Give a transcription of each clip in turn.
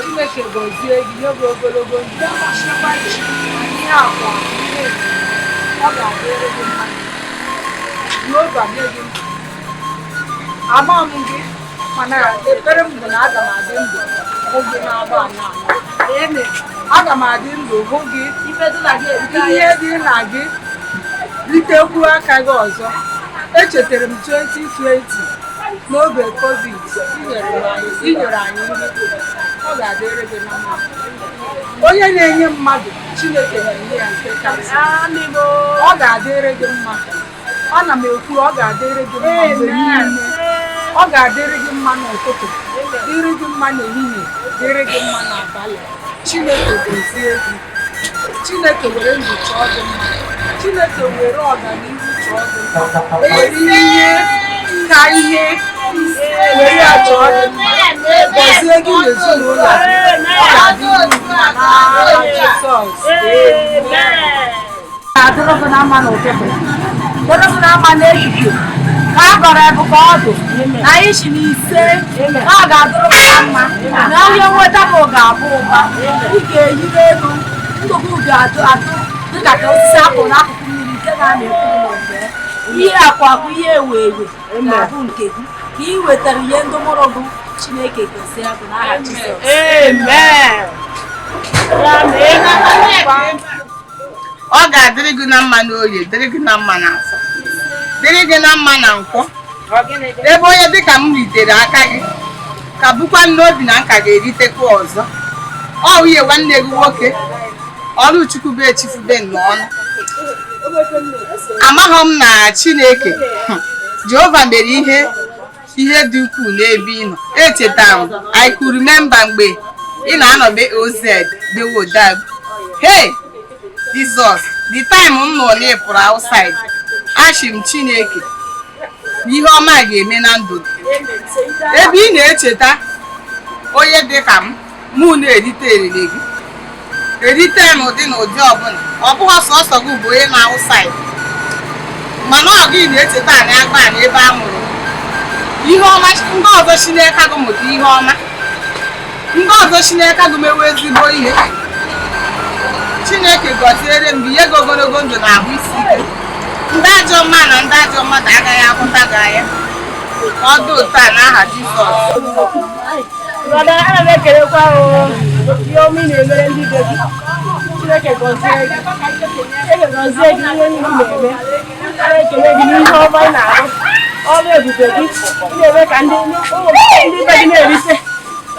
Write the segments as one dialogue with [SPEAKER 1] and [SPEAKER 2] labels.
[SPEAKER 1] Chineke gozie gị nye gị ogologo ndụ ihe akwa ọ ga-adịrị gị mma n'oge nye gị ama m gị mana ekpere m bụ na aga m adị ndụ oge na-agba anya aga m adị ndụ hụ gị ihe dị na gị ritekwu aka gị ọzọ. Echetara m 2020 n'oge COVID inyere anyị nri ọ ga-adịrị gị na mma. Onye na-enye mmadụ Chineke na-enye ya nke kasị ọ ga-adịrị gị mma. Ana m ekwu ọ ga-adịrị gị mma mgbe niile. Ọ ga-adịrị gị mma n'ụtụtụ, dịrị gị mma n'ehihie, dịrị gị mma n'abalị. Chineke gozie gị. Chineke were ndụ chọọ gị mma. Chineke were ọganihu chọọ gị mma. Were ihe ka ihe were ya chọọ gị mma. Gọzie gị n'ezinụlọ gị. Ọ ga-adị gị mma n'aha Jizọs. Ga-adịrị gị na mma n'ụtụtụ, dịrị gị na mma n'ehihie. Ka a gọrọ ebe ka ọ dị na anyị si n'ise ọ ga-adịrị gị na mma na ihe nweta m ga-abụ ụba. Ị ga-eyiri elu ndụgụ ga-atụ atụ dịka ka osisi apụl n'akụkụ mmiri nke na-amị ekwu n'ogbe. Ihe akwa akụ ihe ewe ewe ga-abụ nke gị ka ị wetara ihe ndị mụrụ gị. Chineke gozie gị n'aha Jizọs. Amen.
[SPEAKER 2] Ọ ga-adịrị gị na mma n'oye, dịrị gị na mma n'afọ, dịrị gị na mma na nkwọ. Ebe onye dịka m ritere aka gị ka bụkwa n'obi na nka ga-eritekwa ọzọ. Ọ nwunye nwanne gị nwoke Ọlụchukwu bụ echifube n'ọnụ. Amaghị m na Chineke Jehova mere ihe dị ukwuu n'ebe ị nọ. Echetara m I could remember mgbe ị na-anọbe OZ dị Wodag. Hey Jesus, the time m nọ n'ịpụrụ outside, achị m Chineke ihe ọma ga-eme na ndụ gị. Ebe ị na-echeta onye dị ka mụ na-erite eriri gị, erite n'ụdị ọbụla. Ọ bụghị sọsọ gị bụ onye na outside, mana ọ gị na-echeta anyị AGBANI ebe a mụrụ ihe ọma. Ndị ọzọ Chineke gị mụta ihe ọma, ndị ọzọ Chineke gị mewe ezigbo ihe. Chineke gọziere m gị, nye gị ogologo ndụ na ahụ isi ike. Ndị ajọ mma na ndị ajọ mmadụ agaghị ahụta gị anya. Ọdụ ụtọ a n'aha Jizọs.
[SPEAKER 3] Ana m ekelekwa ihe ọma ị na-emere ndị be gị. Chineke gọzie gị. Chineke gọzie gị ihe niile ị na-eme. Ana ekele gị n'ihe ọma ị na-arụ. Ọrụ ebube gị na-eme ka ndị be gị na-erite.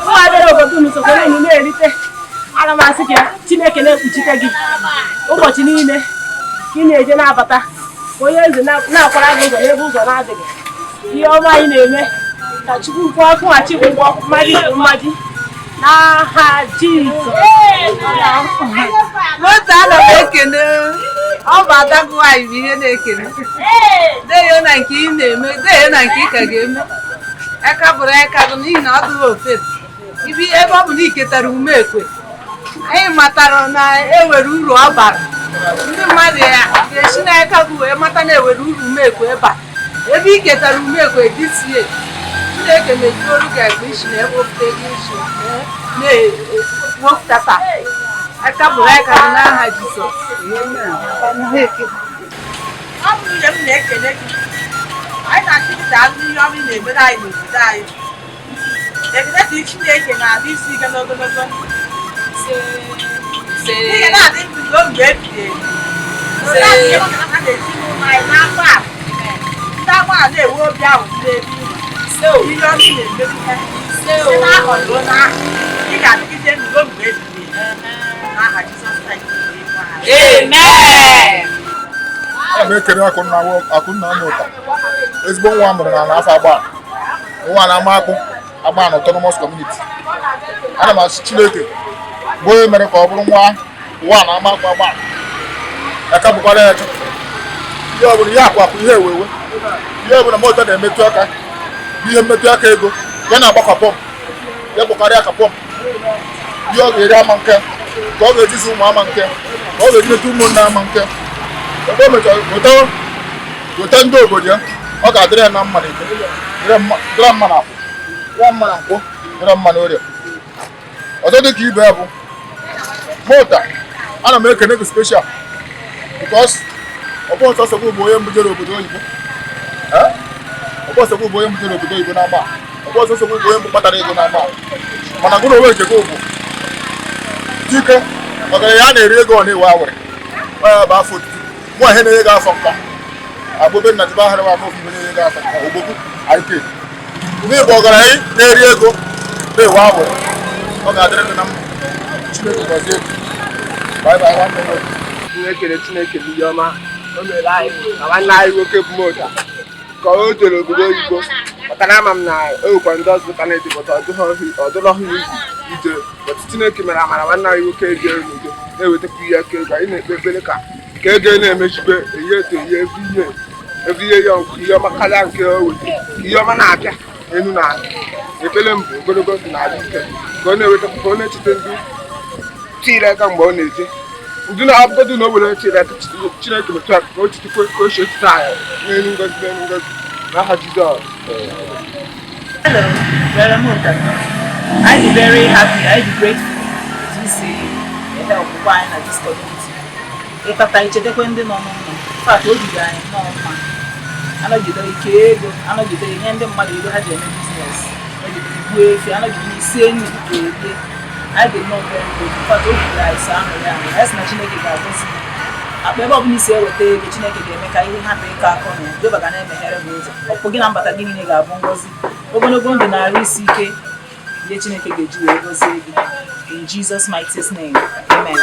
[SPEAKER 3] Nwa bịara obodo unu sokwara unu na-erite. Ana m asị ka Chineke na-ekpuchite gị ụbọchị niile ka ị na-eje na-abata. Onye eze na-akwara gị ụzọ n'ebe ụzọ na-adịghị. Ihe ọma anyị na-eme ka Chukwu kwụghachi gị ụgwọ mmadụ bụ mmadụ n'aha Jizọs.
[SPEAKER 1] N'otu ana m ekele ọ bụ ada gị nwaanyị bụ ihe na-ekele. Deyo na nke ị na-eme, deyo na nke ị ka ga-eme. Eka bụrụ eka gị n'ihi na ọ dịghị ofe. Ibi ebe ọ bụ na iketara ume ekwe, anyị matara na ewere uru ọ bara. Ndị mmadụ ga-esi n'aka gị wee mata na ewere uru ume ekwe bara. Ebe ị ketara ume ekwe dịsie Chineke mejuoru ga-egbe isi na ebe ofe gị isi na-ewepụtata. Aka bụrụ aka gị n'aha Jizọs.
[SPEAKER 2] Ọ bụ ihe m na-ekele gị. Anyị na-achị gị daalụ ihe ọma ị na-emere anyị n'obodo anyị. Ekele dị Chineke na-adị isi ike n'ogologo ndụ. Ihe na-adị ndụ ruo mgbe ebighị ebi. A na-esi n'ụlọ anyị n'afọ a. Ndị AGBANI na-enwe obi ahụ n'ebi ihe ọma ị na-emere ihe. Site n'ahọ ruo n'ahọ, ị ga-adịgide ndụ ruo mgbe ebighị ebi. N'aha Jizọs Kraịst. Amen.
[SPEAKER 4] Ana m ekele Akụnna m ụta, ezigbo nwa a mụrụ n'afọ AGBANI. Nwa na-ama akpụ AGBANI Autonomous Community. Ana m asị Chineke bụ onye mere ka ọ bụrụ nwa na-ama akpụ AGBANI. Aka bụkwara ya eke. Ihe ọ bụla ihe akwa ihe ewewe, ihe ọ bụla moto na-emetụ aka bụ ihe mmetụ aka ego ya na-agbakọ pọm, ya gbakarịa aka pọm. Ihe ọ ga-eri ama nke ka ọ ga-ejizi ụmụ ama nke ka ọ ga-eji metụ ụmụnne ama nke ebe o mechara weta ndị obodo ya ọ ga-adịrị ya na mma na ike dịrị mma na akwụ dịrị mma na nkwụ dịrị mma na orie ọzọ dị ka ibe ya bụ mụta ana m ekene gị special because ọ bụ ọsọ bụ onye mbujere obodo oyibo ọ bụ ọsọ bụ onye mbujere obodo oyibo na-agba ọ bụ ọsọ bụ onye mbụ kpatara ego na-agba mana gụrụ onwe nke gị bụ dike ọgaranya ya na-eri ego ọ na-ewe awere ọ bụ afọ otutu mụ ihe na-enye gị afọ mkpa agbụbe nna jibe ahịrị afọ ofufe na-enye gị afọ mkpa ogbogbu ike ndị bụ ọgaranya na-eri ego na-ewe awere ọ ga-adịrị gị na mma Chineke gọzie gị bye bye nwanne m
[SPEAKER 5] ekele Chineke n'ihe ọma o mere anyị na nwanne anyị nwoke bụ Mota ka o jere obodo oyibo maka na ama m na ewekwa ndị ọzọ ka na-edepụta ọdụlọhụ izu ije otu Chineke mere amara nwanne anyị nwoke ejere n'udo na-ewetakwa ihe aka ego anyị na-ekpe ekpere ka ego na-emechibe ihe eto ihe ebe ihe ya nkụ ihe ọma karịa nke o weta ihe ọma na-abịa enu na ekpere mbụ ogologo ndụ na-adị ike ka ọ na-ewetakwa ka ọ na-echete ndị tiri aka mgbe ọ na-eje udu na abụgodu na o were tiri aka Chineke metụ aka ka o chitekwe ka o si etite anyị n'elu ngozi n'aha Jizọs.
[SPEAKER 6] Hello, I'm very happy. I'm grateful to see the help of wine at this community. If I find the Quendi no, but what did I know? I know you don't care, I know you don't end the money you had in business. If you are not saying I did not very good, but what did I say? That's not Chineke Gavin. Akpebe ọbụla isi eweta ego Chineke ga-eme ka ihe hapụ ịkọ akọ na Jehova ga na-emeghere gị ụzọ. Ọpụ gị na mbata gị niile ga-abụ ngọzi. Ogologo ndụ na-arụ isi ike ihe Chineke ga-eji wee gọzie gị. In Jesus' mighty name, amen.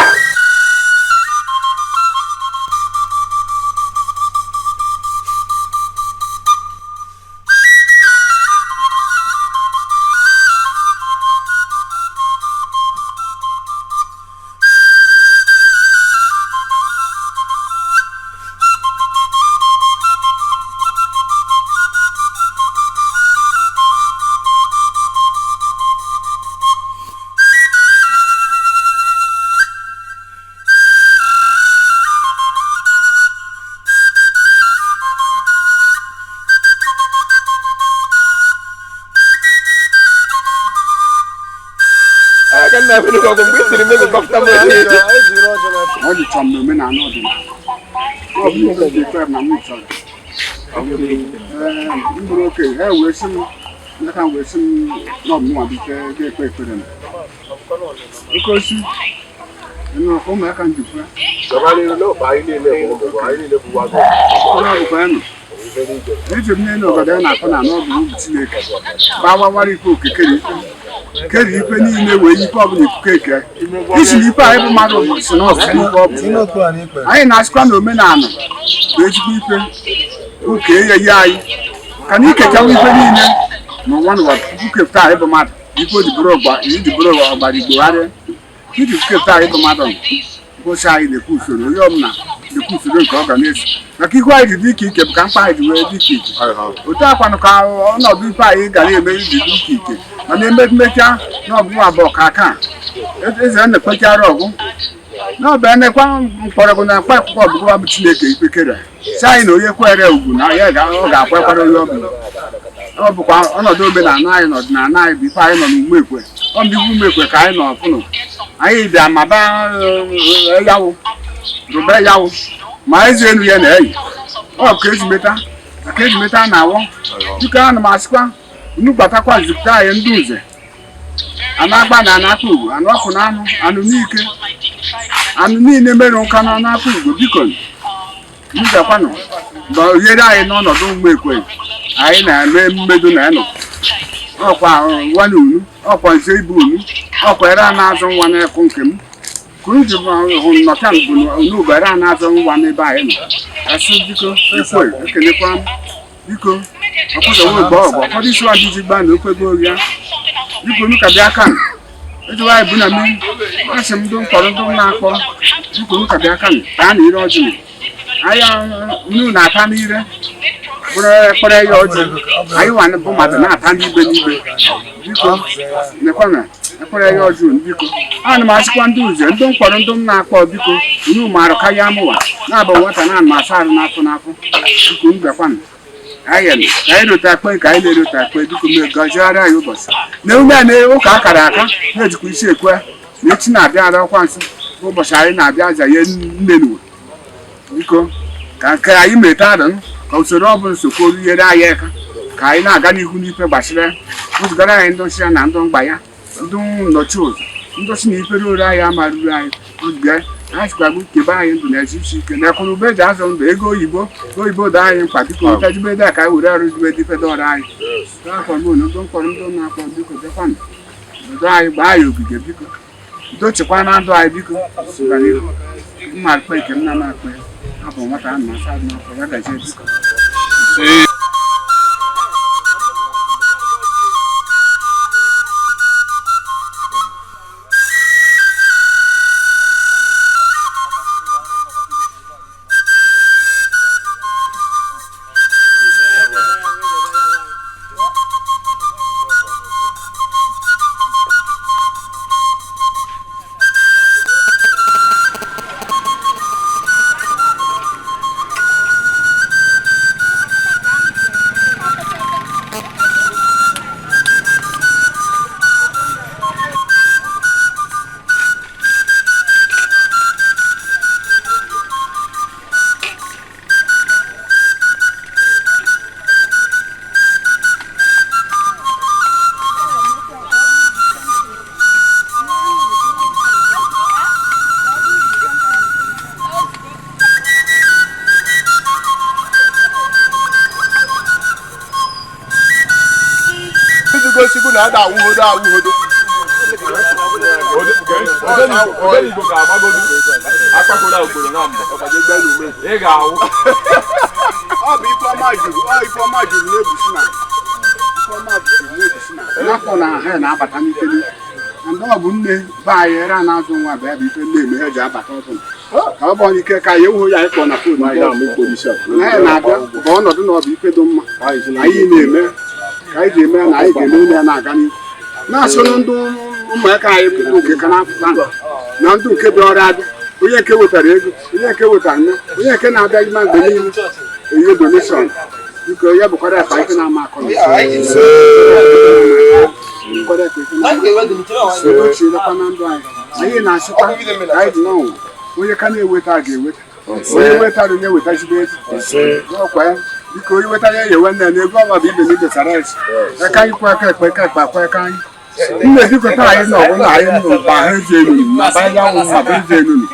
[SPEAKER 7] Keri ife niile wee ife ọbụla ikuku eke isiri ife anyị bụ mmadụ si n'ọbụ anyị na-asịkwa na omenala bụ ezigbo ife ụka eyeyi anyị ka na ikechawa ife niile n'ụwa n'ụwa ukepụta anyị bụ mmadụ ife odiboro ọgbara igbogharịa iji ukepụta anyị bụ mmadụ ụbọchị anyị na-ekwu usoro onye ọbụla na-ekwu usoro nke ọ ga na-esi maka ihu anyị dị ike ike bụ ka mkpa anyị dị wee dị ike ike otu akwanụ ka ọnọdụ ife anyị ga na-eme dị ike ike mana emecha n'ọbụbụ abụọ ka aka eze na-ekpechara ọgụ n'ọbụ enekwa mkpọrọgwụ na mkpa akwụkwọ ọbụbụ bụ Chineke ikpekere si anyị na onye kwere ugwu na ya ọ ga-akwekwara onye ọbụla ọ bụkwa ọnọdụ omenala anyị na ọdịnala anyị bụ ife anyị nọ n'ume ekwe ọ bụ ife ume ekwe ka anyị nọ ọfụnụ anyị bịa maba yawụ rụba yawụ ma ezi elu ya na-eyi ọ ka ezimeta na-awọ dịka ana m asịkwa unu gbatakwa zipụta anyị ndị uze anụ agba na anakpa ugwu anụ ọkụ na anụ n'ike anụ niile mere nka na anakpa ugwu biko mbịakwanụ mgbe ohere anyị n'ọnọdụ mgbe ekwe anyị na-eme mmedo na ịnọ ọkwa nwa na unu ọkwa nze ibu unu ọkwa ere a na-azụ nwa n'ekwu nke m kuru ji hụ nnọta bụ onugbu ere a na-azụ nwa n'ebe anyị nọ asị biko ekwe ekelekwa m biko ọkụzọ nwe mgbe ọgwụ ụfọdụ isi ọdịji gba na okwego ya biko unu ka bịa aka ejiwa anyị bụ na mmiri asị m ndị mkpọrọ ndị na-akpọ biko unu ka bịa aka taa na ire ọjị anya unu na-ata n'ire bụrụ ekpere ya ọjị anyị nwa bụ mmadụ na-ata n'ibe n'ibe biko nekwana ekpere ya ọjị biko ana m asịkwa ndị uze ndị mkpọrọ ndị m na-akpọ biko unu marụ karịa mụwa na-abụ nwata na anụ asa arụ n'afọ biko unu bịakwanụ anyị rotakpe ka anyị na-erotakpe dịka gọziara anyị ụbọchị na emume a ụka akara aka na-ejikwa isi ekwe na echi na-abịa arakwa nsị ụbọchị anyị na-abịa aja ihe nnenuwe biko ka nke anyị meta adụ ka usoro ọ bụla sokwa nyere anyị aka ka anyị na-aga n'ihu n'ife gbachiri ụzụgara anyị ndọchi ya na ndụ mgba ya ndụ nnọchi ụzọ ndọchi na ikpere ore anyị amarụrụ anyị ozugbo anyị chịkwagbu kebe anyị ndụ na-eji isi ike na akụnụba eji azụ ndụ ego oyibo dị anyị mkpa biko ntajibede a ka anyị were arụzibede ife dọrọ anyị afọ mbụ na ndụ mkpọrọ ndụ na-akpọ biko dekwanụ ndụ anyị gbaa anyị ogige biko dochekwa na ndụ anyị biko mma akpa ike m na akpa ya abụ nwata a na-asa adị n'afọ ya gazie biko
[SPEAKER 5] Sibu na ada awuhodo Igbo ga-agbagodu akpakọrọ obodo na mbọ ọkwaje gbelu ume ị ga-awụ ọ bụ Ifeọma juru na-ebusi na
[SPEAKER 7] n'afọ na ha na-abata n'ikele ndị ọ bụ nne be anyị ere a na-azụ nwa bụ ebe ife na-eme ha ji abata ọdụ ka ọ bụ ike ka ya ewu ya ịkpọ na fon ha na-abịa bụ ọnọdụ na ọ bụ ife dị mma anyị na-eme ka anyị ji eme na anyị ga-eme ya na-aga n'ihu na-asụrụ ndị ụmụaka anyị pụta oke ka na-apụta na ndụ nke dị ọrụ abịa onye nke wetara ego onye nke wetara nne onye nke na-abịa ime mgbe niile enye doneshọn biko ya bụkwara akpa ife na-ama akọ ochilekwa na ndụ anyị na-asịkwa ka anyị dị n'ọnwụ onye ka na-eweta ga-eweta onye wetara onye wetachibe ego ọkwa ya biko onye wetara ya ewe nne na ego ọba bụ ibe na idosara esi aka anyị kwa aka ekpe ka ekpe akwa aka anyị nne bikọta anyị na ọbụ na anyị nụ mkpa ha eji enunu na banya anwụ ma bụ eji enunu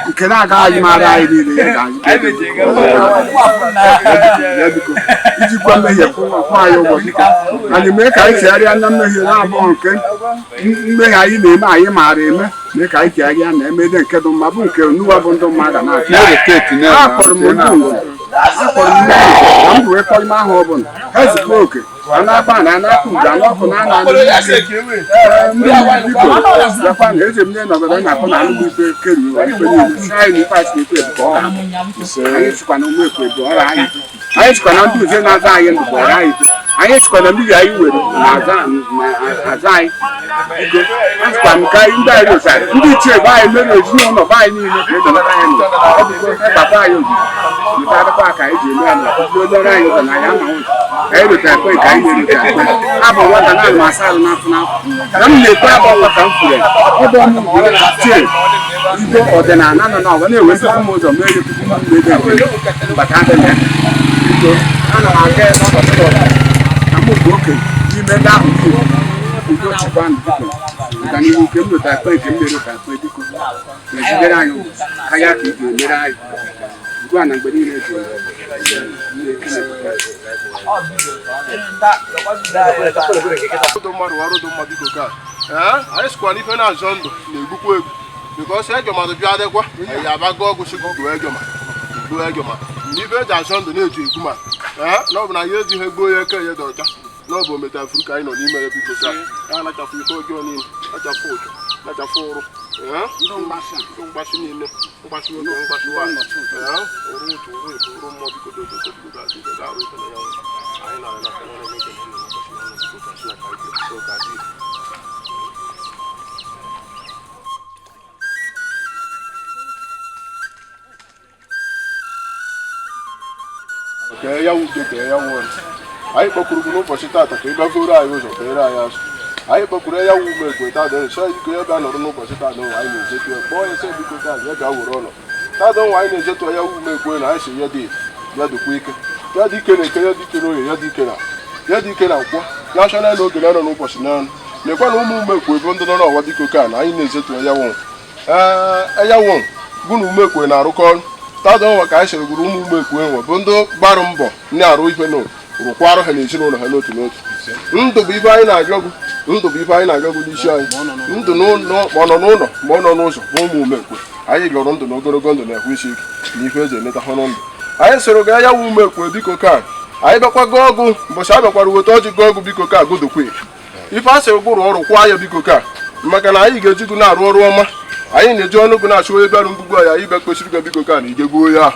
[SPEAKER 7] nke na-agaghị anyị mara anyị niile ya biko iji kwa mmehie kwụ anyị ụbọchị anyị mee ka anyị chegharịa na mmehie na-abụọ nke mmehie anyị na-eme anyị maara eme mee ka anyị chegharịa na emede nke dị mma bụ nke nuwa bụ ndụ mmadụ na-achị akpọrọ m ndị nze akpọrọ m ndị ka m bụ ịkpọ ime ahụ ọbụla ha zikwa oke ana-akpa na ana-akpa ugo anọkụ na ana ndị biko zakwa na eji m nye nọgọdọ na-akpọ na anụgbu ife keri ife niile si anyị na ife achị ekwe bụ ọra anyị chịkwa na ụmụ ekwe bụ ọra anyị chịkwa na ndị uze na-aza anyị ndụ bụ ọra anyị anyị chịkwa na mmiri anyị were na-aza anyị biko achịkwa m ka ndị anyị rụchara ndị ichie be anyị mere ezinụlọ be anyị niile ka ejelata anyị ndụ ọ bụgo gbata anyị ojiji nke adịkwa ka anyị ji eme ya na odoro anyị ụzọ na ya ma ụzọ ka anyị rụta ekwe ka anyị na-erute ekwe abụ nwata na alụ asa alụ n'afọ n'afọ ka m na-ekwe abụ ọkwa ka m furu ọdụ ọnụ chie igbo ọdịnala nọ n'ọgọ na-ewesịkwa m ụzọ mee ekwukwu m mgbe ebe mbata adịghị ya biko ana m aga n'ọnọdụ ọdịnala na m bụ okenye n'ime ndị ahụ niile udo chịkwa ndụ biko ga n'ihu nke m rụta ekwe nke m na-erute ekwe biko na-ejidere anyị karịa ka ị ga-emere anyị ugbu a na mgbe niile ji
[SPEAKER 5] anyị sikwa n'ife na-azọ ndụ na-egbukwa egwu bikọs ejọmadụ bịa adịkwa anyị abago ọgwụ sigụgụ ejọma n'ife eji azọ ndụ na-eji egwu ma na ọ bụ na ya ejighị gboo ya eke ya dị ọcha na ọ bụ ometafuru ka anyị nọ n'ime ya biko ka ya nachafụ ife ọjọọ niile nachafụ ụjọ nachafụ ụrụ mgbasi niile mgbasi oge mgbasi ụrụ otu ụrụ ebu ụrụ mmụọ biko dodododogazi ga-arụ ife na ya anyị na-arị na kanara n'oge na ụlọ mgbasi ọnụ biko ka si na ka ike so ka dị ka ya wuke ka ya wuo anyị kpọkwuru gị n'ụbọchị taata ka ị gavoro anyị ụzọ ka ere anyị azụ anyị kpọkwuru ya wu ume ekwe tada nsọ iko ya bịa nọrọ n'ụbọchị tada nwa anyị na-ejetu ya kpọọ ya sị biko taa ya ga were ụlọ tada nwa anyị na-ejetu ya wu ume ekwe na anyị si ya dị ya dịkwa ike ya dị ike na eke ya dị ike n'oye ya dị ike na nkwọ ya chọ na oge na nọ n'ụbọchị naanị na-ekwe na ụmụ ume ekwe bụ ndị nọ n'ọwa biko ka na anyị na-ejetu ya wụ bụ na ume ekwe na-arụkọ ọrụ tada nwa ka anyị sịrị gwuru ụmụ ume ekwe nwe bụ ndị gbarụ mbọ na-arụ ihe n'ụlọ rụkwarụ ha n'ezinụlọ ha n'otu n'otu ndụ bụ ife anyị na-agagwu n'isi anyị ndụ ma ọ nọ n'ụlọ ma ọ nọ n'ụzọ bụ ụmụ umekwe anyị lụrụ ndụ na ogologo ndụ na-ahụ isi ike na ife eji eleta ha ndụ anyị soro ga ya wu umekwe biko ka anyị bịakwa gụọ ọgụ mbọchị a bịakwara weta ọjị gụọ ọgụ biko ka gụdokwe ife a sịrị gwụrụ ọrụ kwa ya biko ka maka na anyị ga-eji gụ na-arụ ọrụ ọma anyị na-eji ọnụ gụ na-achụ onye bịarụ mgbugbu anyị anyị bịa kpechiri ga biko ka na ije gbuo ya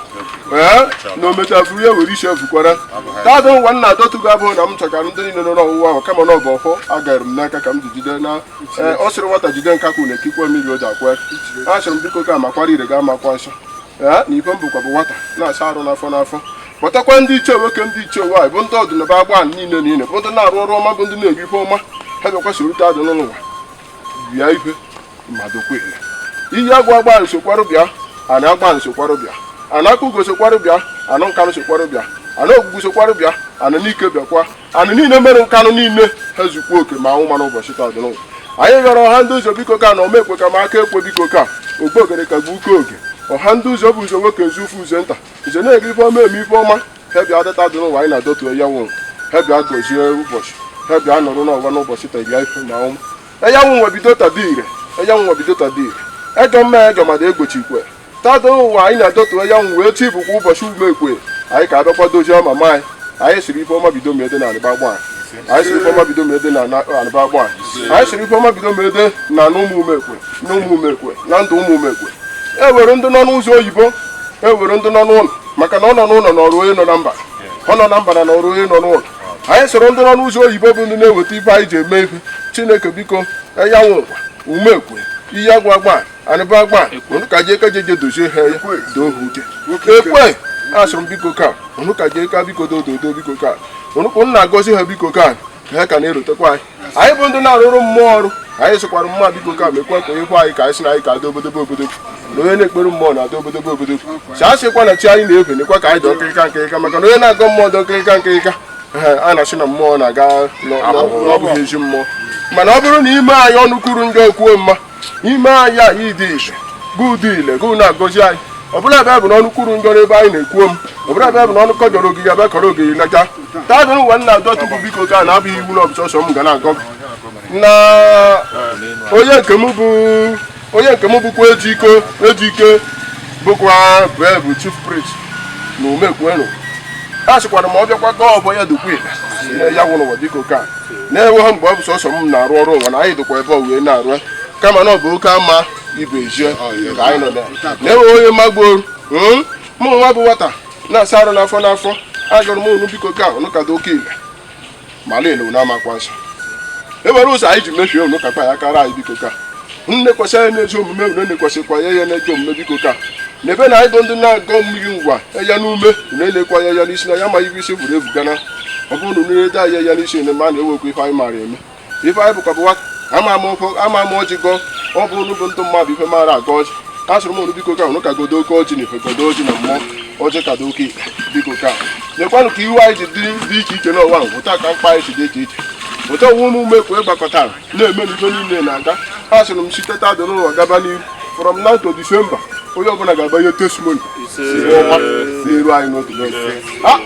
[SPEAKER 5] na omechafuru ya were isi efukwara tada ngwa nna adọtụgo abụghị na m chọkara ndị niile nọ n'ọwụwa ahụ kama na ọ bụ ọfọ agara m n'aka ka m ji jide na ọ sịrị nwata jide nkakwu na ekikwa mmiri o ji akwa a chọrọ m biko ka makwara ire ga amakwa nsọ na ife m bụkwa bụ nwata na-asa arụ n'afọ kpọtakwa ndị ichie nwoke ndị ichie nwaanyị bụ ndị ọdịnaba agba niile bụ ndị na-arụ ọrụ ọma bụ ndị na-eri ife ọma ha bịakwa sorute adụ n'ụwa bịa ife mmadụ kwele iyi agwụ agba nsokwarụ bịa ana agba nsokwarụ bịa ana akụgo sokwarụ bịa anụ nkanụ sokwarụ bịa ana ogwugwu sokwarụ bịa ana n'ike bịakwa ana niile mere nkanụ niile ha zukwa oke ma anwụ ma n'ụbọchị taa dị n'ụwa anyị ghọrọ ọha ndị ụzọ biko ka na omekwe ka ma aka ekwe biko ka ogbogere ka gbu uke oge ọha ndị ụzọ bụ ụzọ nwoke ezufu uze nta nze na-eri ife ọma eme ife ọma ha bịa dịta dị n'ụwa anyị na-adọtuo ya nwụrụ ha bịa gozie ụbọchị ha bịa nọrọ n'ọwa n'ụbọchị ta ya ife ma ọnwụ eyanwụ nwa bido tadire ego mma ego mmadụ egbochikwe tada ụwa anyị na-adọtuo ya nwụ wee chi bụkwa ụbọchị umekwe anyị ka abịakwa dozie mama anyị siri ife ọma bido mede na anịba gbaa anyị siri ife ọma bido mede na anịba gbaa anyị siri ife ọma bido mede na ụmụ umekwe na ndụ ụmụ umekwe ewere ndị nọ n'ụzọ oyibo ewere ndị nọ n'ụlọ maka na ọ nọ n'ụlọ na ọrụ onye nọ na mba ọ nọ na mba na ọrụ onye nọ n'ụlọ anyị soro ndị nọ n'ụzọ oyibo bụ ndị na-eweta ife anyị ji eme ife chineke biko eyanwụ umekwe ihe agwa agba anịba agba unu ka jee ka jeje dozie ha ya doo ha uche ekwe asụrụ m biko ka unu ka jee ka biko dododo biko ka unu kwụ na-agọzi ha biko ka ha ka na-erotekwa anyị bụ ndị na-arụrụ mmụọ ọrụ anyị sịkwara mma biko ka mekwa ka ịhụ anyị ka anyị sị na anyị ka adị obodobo na onye na-ekpere mmụọ na-adị obodobo si a sịkwa na chi anyị na-efe nekwa ka anyị dị nkịrịka maka na onye na-agọ mmụọ dị nkịrịka a na-asị na mmụọ na-aga ọ bụghị ezi mmụọ mana ọ bụrụ na ime anyị ọnụ kwuru njọ okwuo mma ime anyị anyị dị ise gụ dị ile gụ na-agọzi anyị ọbụla ebe bụ n'ọnụ kwuru njọ n'ebe anyị na-ekwuo m ọbụla ebe bụ n'ọnụ kọjọrọ ogige abịa kọrọ ogige lacha taa dụrụ ụwa nna adọtụbụ biko ka na-abụghị iwu na ọbụsọsọ m ga na-agọ na onye nke m bụkwa ejike bụkwa bụ chief priest na umekwenu a sịkwara ma ọ bịakwa gọọ ọbọ ya dukwa ile ya nwụrụ ụwa biko ka na-enwe ha mgbe ọ bụ sọsọ m na-arụ ọrụ ụwa na anyị dịkwa ebe ọ wee na-arụ kama na ọ bụ oke ama ibe ejie ka anyị nọ na-enwe onye magbuoru mụ nwa bụ nwata na-asa arụ n'afọ ajụrụ m unu biko ka unu kado oke ile mala ele unu amakwa nsọ ewere ụzọ anyị ji mefie unu kakpa ya kara anyị biko ka nne kwesịrị anyị na-eji omume unu na-ekwesịkwa ya na-eji omume biko ka na ebe na anyị bụ ndị na-agọ mmiri ngwa ya n'ume unu elekwa ya n'isi na ya ma ibe isi buru ebu gana ọ bụrụ na unu ede anyị ya n'isi na ma na-ewekwa ife anyị maara eme ife anyị bụkwa bụ nwata ama ama ọjị gọ ọ bụ unu bụ ndị mmadụ ife mara aga ọjị a sụrụ m unu biko ka unu ka godo oke ọjị na ife godo ọjị na mmụọ ọjị ka do oke biko ka nyekwanụ ka iwu anyị ji dị iche iche n'ụwa ahụ ụta ka mkpa anyị si dị iche iche ụta ọnwụ ụmụ umekwe gbakọtara na-eme n'ife niile na-aga a sịrị m site taa dị n'ụlọ gaba n'ihu from now to December onye ọbụla ga-aba ihe testimony ọma na-eru anyị n'otu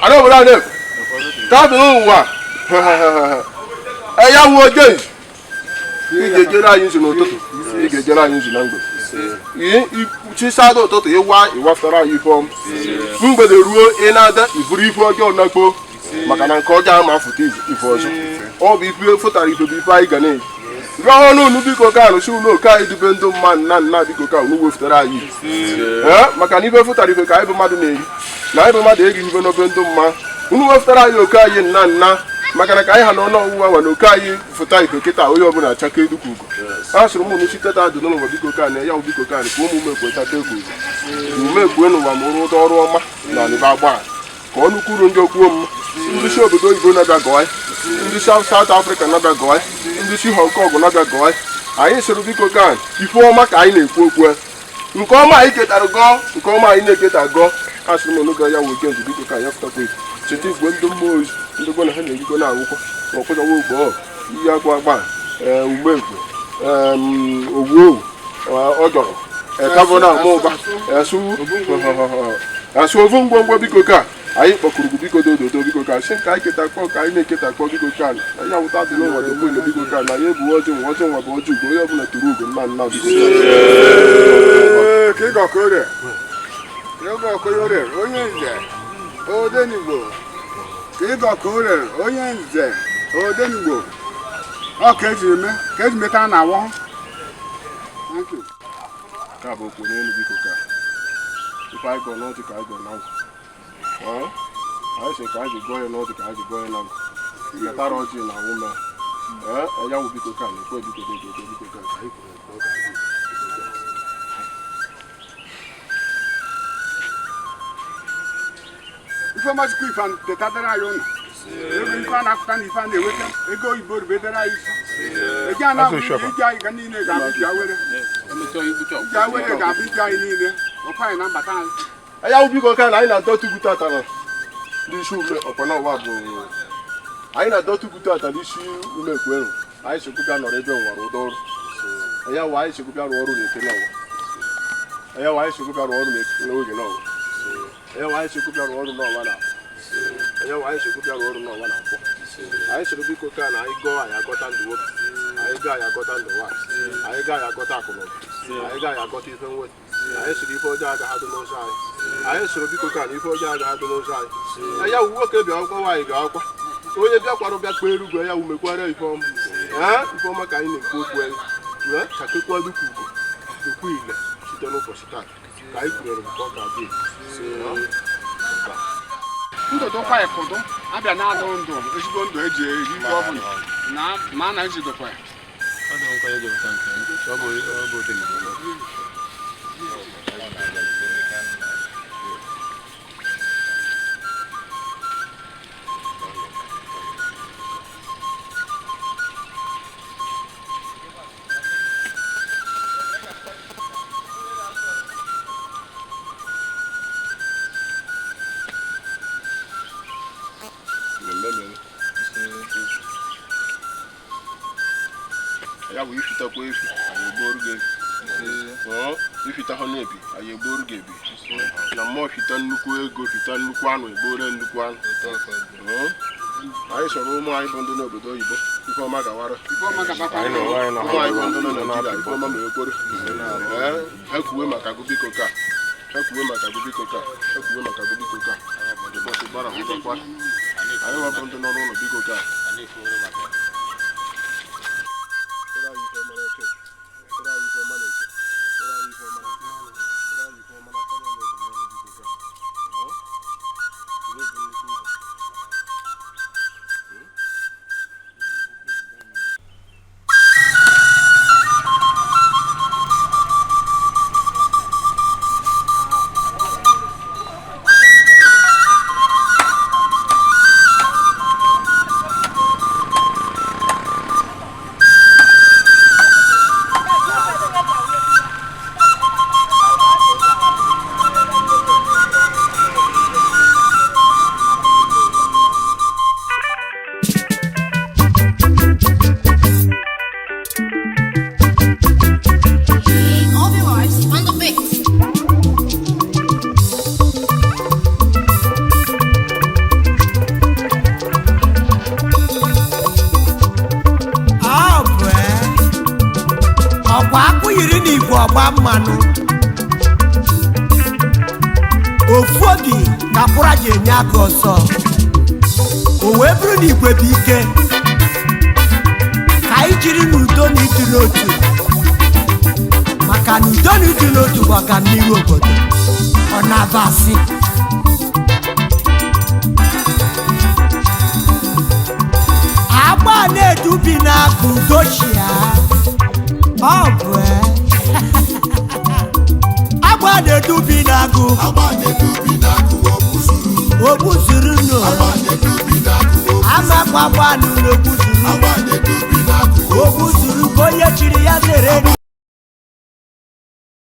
[SPEAKER 5] ana obodo a na-efu taa dị n'ụwa ya wuo oje ị ga-ejere anyị nzu n'ụtụtụ ị ga-ejere anyị nzu na mgbede chisada ụtụtụ ịwafere anyị ife ọma mgbede ruo ị na-ada iburu ife ọjọọ na kpoo maka na nke ọjọọ ama afụta ife ọzọ ọ bụ ife fụtara ife bụ ife anyị ga na-eji rụọ ọnụ unu biko ka arụsi ụlọ oke anyị dube ndị mmadụ nna biko ka unu wefụtara anyị maka na ife fụtara ife ka anyị bụ mmadụ na-eri na anyị bụ mmadụ erighị ife n'obe ndị mma unu wefụtara anyị oke anyị nna maka na ka anyị ha n'ọnụ ọwụwa nwa na oke anyị fụta ife kịta onye ọbụla achaka edukwa ugo a sụrụ m unu chiteta adụ n'ụwa biko ka na ya biko ka ka ụmụ umekwe tata egwu umekwe n'ụwa ma ụrụ ụdọ ọrụ ọma na ọnịba agba ka ọnụ kwuru ndị okwuo m ndị si obodo oyibo na-abịa gọọ ndị South Africa na-abịa gọọ ndị si Hong Kong na-abịa gọọ anyị sịrị biko ka ife ọma ka anyị na-ekwu okwu nke ọma anyị ketara gọọ nke ọma anyị na-eketa gọọ a sịrị m onoge ya wege ndụ biko ka ya fụtakwa cheta igwe ndị mmụọ ozi ndị gwa na ha na-erigo na agwụkwọ ma ọkpụzawa ogbo ihe agba agba umekwe owuowu ọjọrọ ekavọ na amụba asụ ovu ngwongwo biko ka anyị kpọkụrụ biko dododo biko ka sị ka anyị keta kpọ ka anyị na-eketa kpọ biko ka anyị awụta dị n'ụwa dị mgbe biko ka na ya ebu ọjọọ nwa bụ ọjọọ ugbo onye ọbụla tụrụ ugo mma nna biko
[SPEAKER 7] onye nze odenigbo ka ịgọkọre onye nze odenigbo ọ ka eji meta na awọ
[SPEAKER 5] ka bụ okwu n'elu biko ka ife anyị gọ n'ọchị ka anyị gọ na anyị sị ka anyị gụọ ya n'ọchị ka anyị gụọ ya na metara ọchị na awụme ya wụ biko ka na-ekwe biko dododo biko ka anyị kwuru ka anyị
[SPEAKER 7] ife mazikwa ife tetadara anyị ụlọ ebe ife a na-apụta na ife a na-enweta ego oyibo rubedara anyị isi eji a na-abụ ije anyị ga niile ga-abụ iji awere ga-abụ ije anyị niile ọkwa anyị na mbata anyị
[SPEAKER 5] ya wụ biko ka na anyị na-adọtụ ugwu tata na ndị isi ume ọkpọna ụwa bụ anyị na-adọtụ ugwu tata n'isi ume ekweru anyị chekwubịa nọrọ ebe nwara ụdọ ọrụ ya wụ anyị chekwubịa rụọ ọrụ n'eke n'ọnwa ya wụ anyị chekwubịa rụọ ọrụ n'oge n'ọnwa ya wụ anyị chekwubịa rụọ ọrụ n'ọnwa na ya wụ anyị chekwubịa rụọ ọrụ n'ọnwa na akwọ anyị chere biko ka na anyị gọọ anyị agọta ndụ nwoke anyị gaa anyị agọta ndụ nwaanyị anyị gaa anyị agọta akụnụba anyị gaa anyị agọta ife nweta anyị siri ife ọjọọ agaghadụ n'ụzọ anyị soro biko ka na ife ọjọọ agaghadụ n'ụzọ anyị ya wụ nwoke bịa akwụkwọ nwaanyị bịa akwụkwọ onye bịakwara bịa kpee erugwu ya wụ mekwara ife ọma ka anyị na-ekwu okwu anyị ka kekwa dịka ugo dịkwa ile site n'ụbọchị taa ka anyị kwurere nke ọka dị
[SPEAKER 7] ndụdụkwa ịkụdụ abịa na-adụ ndụ ezigbo ndụ eji eri ife ọbụla na ma a na-ejidokwa ya
[SPEAKER 5] ya wụ ifitakwa efi anyị egboru gị ifita ha na-ebi anyị egboru gị ebi na mmụọ fita nnukwu ego fita nnukwu anụ egbore nnukwu anụ anyị sọrọ ụmụ anyị bụ ndị n'obodo oyibo ife ọma gawara ụmụ anyị bụ ndị nọ na Naịjirịa ife ọma ma ekworo ha kwuwe maka gụ biko ka ekwuwe maka gụ biko ka ekwuwe maka gụ biko ka ụbọchị gbara ụbọkwa anyị wabụ ndị nọ n'ụlọ biko ka
[SPEAKER 8] mmanụ ofu oge ka pụra ji enye aka ọsọ o wee bụrụ na igwe bụ ike ka anyị jiri n'udo na ịdị n'otu maka na udo na ịdị n'otu bụ ọganihu obodo ọ na-abasị agba na-edubi n'aka udochia ọ bụ agba na-edubi n'agụ ogbu zuru nno amakwa gbanụ n'ogbu zuru ogbu zuru ka onye chiri ya zere